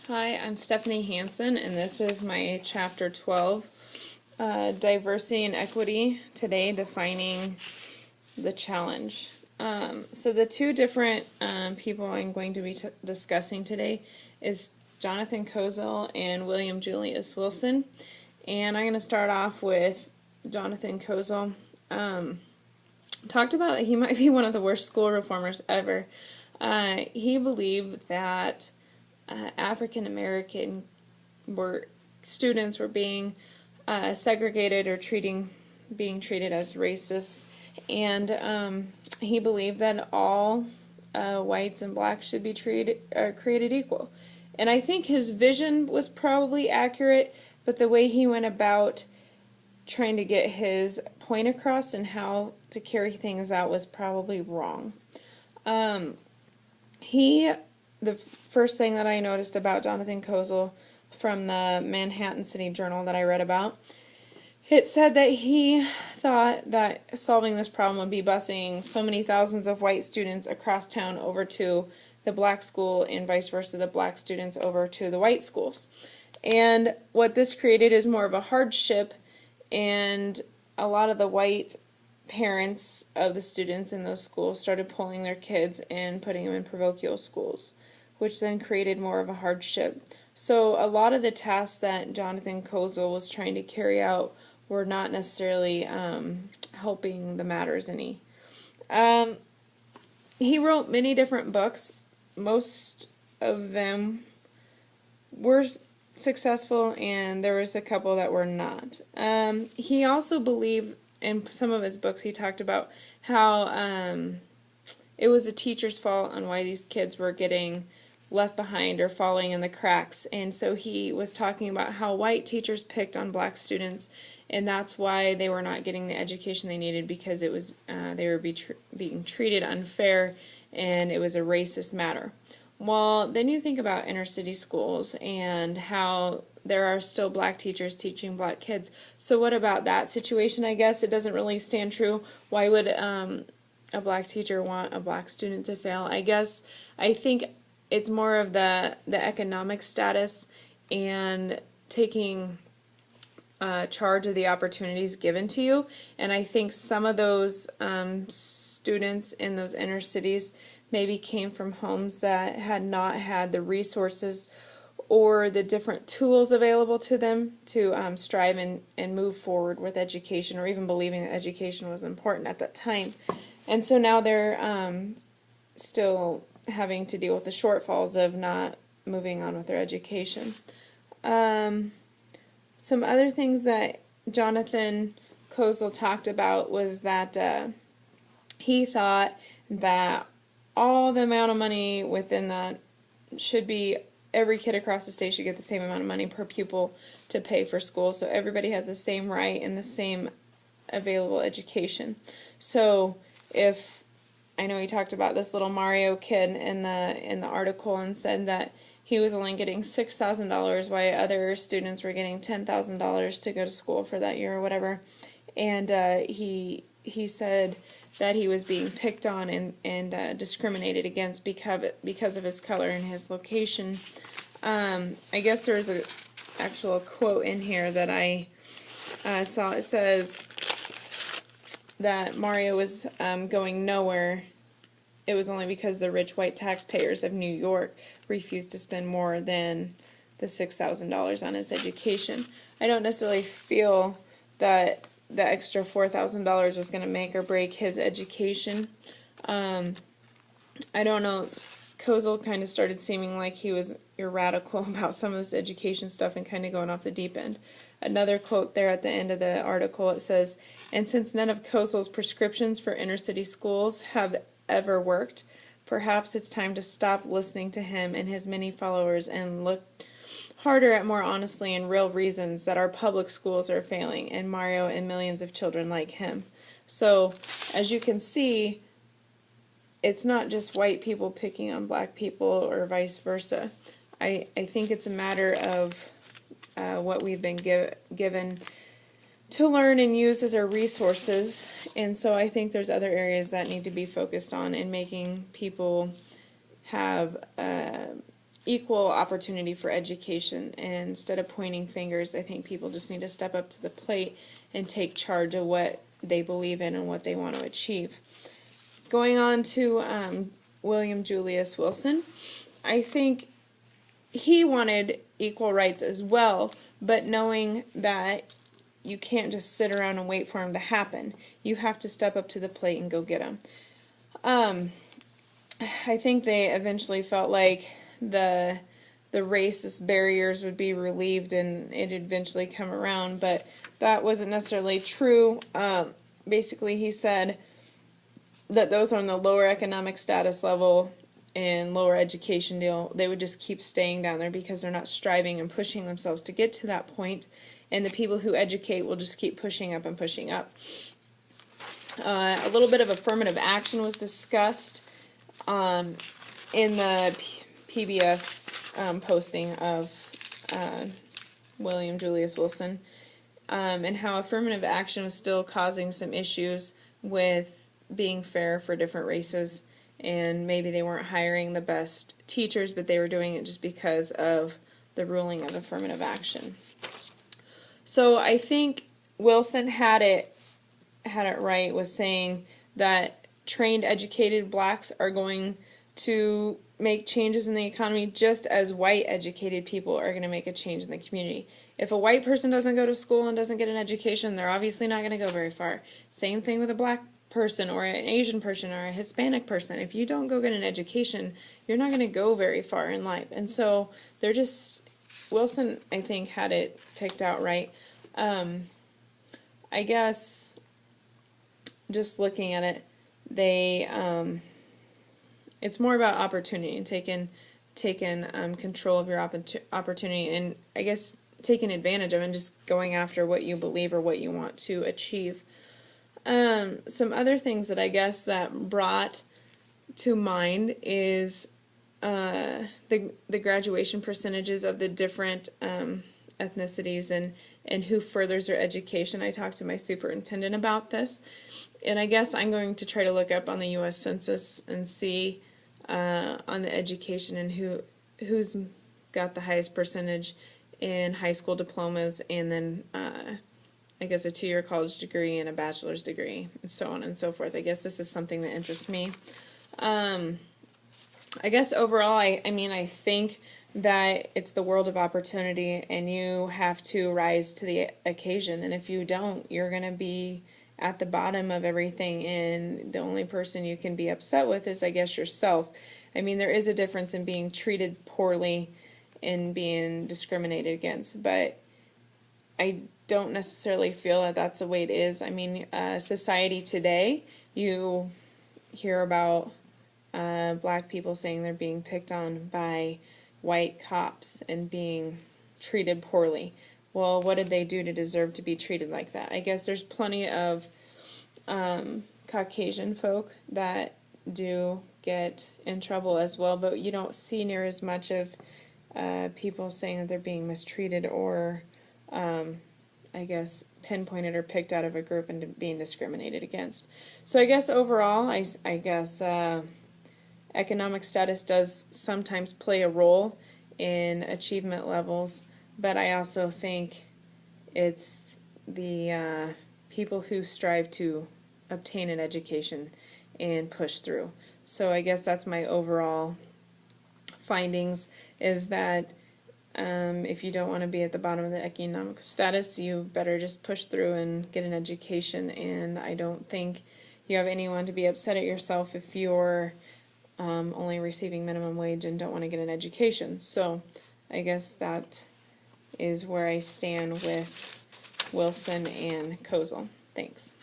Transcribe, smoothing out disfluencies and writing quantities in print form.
Hi, I'm Stephanie Hansen, and this is my Chapter 12, Diversity and Equity, today defining the challenge. So the two different people I'm going to be discussing today is Jonathan Kozol and William Julius Wilson. And I'm going to start off with Jonathan Kozol. Talked about that he might be one of the worst school reformers ever. He believed that African American students were being segregated or being treated as racist, and he believed that all whites and blacks should be created equal. And I think his vision was probably accurate, but the way he went about trying to get his point across and how to carry things out was probably wrong. The first thing that I noticed about Jonathan Kozol from the Manhattan City Journal that I read about, it said that he thought that solving this problem would be busing so many thousands of white students across town over to the black school and vice versa, the black students over to the white schools. And what this created is more of a hardship, and a lot of the white parents of the students in those schools started pulling their kids and putting them in parochial schools, which then created more of a hardship. So a lot of the tasks that Jonathan Kozol was trying to carry out were not necessarily helping the matters any. He wrote many different books. Most of them were successful, and there was a couple that were not. He also believed, in some of his books, he talked about how it was a teacher's fault on why these kids were getting left behind or falling in the cracks. And so he was talking about how white teachers picked on black students, and that's why they were not getting the education they needed, because it was they were being treated unfair, and it was a racist matter. Well, then you think about inner city schools and how there are still black teachers teaching black kids. So what about that situation? I guess it doesn't really stand true. Why would a black teacher want a black student to fail? I think it's more of the economic status and taking charge of the opportunities given to you. And I think some of those students in those inner cities maybe came from homes that had not had the resources or the different tools available to them to strive and move forward with education, or even believing that education was important at that time. And so now they're still having to deal with the shortfalls of not moving on with their education. Some other things that Jonathan Kozol talked about was that he thought that all the amount of money within that should be, every kid across the state should get the same amount of money per pupil to pay for school, so everybody has the same right and the same available education. So if, I know he talked about this little Mario kid in the article and said that he was only getting $6,000 while other students were getting $10,000 to go to school for that year or whatever. And he said that he was being picked on and discriminated against because of his color and his location. I guess there's an actual quote in here that I saw. It says that Mario was going nowhere. It was only because the rich white taxpayers of New York refused to spend more than the $6,000 on his education. I don't necessarily feel that the extra $4,000 was going to make or break his education. I don't know. Kozol kind of started seeming like he was radical about some of this education stuff and kind of going off the deep end. Another quote there at the end of the article, it says, "And since none of Kozol's prescriptions for inner city schools have ever worked, perhaps it's time to stop listening to him and his many followers and look harder at more honestly and real reasons that our public schools are failing, and Mario and millions of children like him." So, as you can see, it's not just white people picking on black people or vice versa. I think it's a matter of what we've been given to learn and use as our resources, and so I think there's other areas that need to be focused on in making people have equal opportunity for education. And instead of pointing fingers, I think people just need to step up to the plate and take charge of what they believe in and what they want to achieve. Going on to William Julius Wilson, I think he wanted equal rights as well, but knowing that you can't just sit around and wait for them to happen. You have to step up to the plate and go get them. I think they eventually felt like the racist barriers would be relieved and it'd eventually come around, but that wasn't necessarily true. Basically, he said that those on the lower economic status level and lower education deal, they would just keep staying down there because they're not striving and pushing themselves to get to that point, and the people who educate will just keep pushing up and pushing up. A little bit of affirmative action was discussed in the PBS posting of William Julius Wilson, and how affirmative action was still causing some issues with being fair for different races, and maybe they weren't hiring the best teachers, but they were doing it just because of the ruling of affirmative action. So I think Wilson had it right with saying that trained, educated blacks are going to make changes in the economy just as white, educated people are going to make a change in the community. If a white person doesn't go to school and doesn't get an education, they're obviously not going to go very far. Same thing with a black person or an Asian person or a Hispanic person. If you don't go get an education, you're not going to go very far in life. And so they're just, Wilson, I think, had it picked out right. I guess just looking at it, it's more about opportunity and taking control of your opportunity, and I guess taking advantage of it and just going after what you believe or what you want to achieve. Some other things that I guess that brought to mind is the graduation percentages of the different ethnicities and who furthers their education. I talked to my superintendent about this, and I guess I'm going to try to look up on the U.S. Census and see on the education and who's got the highest percentage in high school diplomas, and then I guess a 2-year college degree and a bachelor's degree, and so on and so forth. I guess this is something that interests me. I guess overall, I think that it's the world of opportunity, and you have to rise to the occasion, and if you don't, you're going to be at the bottom of everything, and the only person you can be upset with is, I guess, yourself. I mean, there is a difference in being treated poorly and being discriminated against, but I don't necessarily feel that that's the way it is. I mean, society today, you hear about black people saying they're being picked on by white cops and being treated poorly. Well, what did they do to deserve to be treated like that? I guess there's plenty of Caucasian folk that do get in trouble as well, but you don't see near as much of people saying that they're being mistreated or I guess pinpointed or picked out of a group and being discriminated against. So I guess overall, I guess economic status does sometimes play a role in achievement levels, but I also think it's the people who strive to obtain an education and push through. So I guess that's my overall findings, is that if you don't want to be at the bottom of the economic status, you better just push through and get an education, and I don't think you have anyone to be upset at yourself if you're only receiving minimum wage and don't want to get an education. So I guess that is where I stand with Wilson and Kozel. Thanks.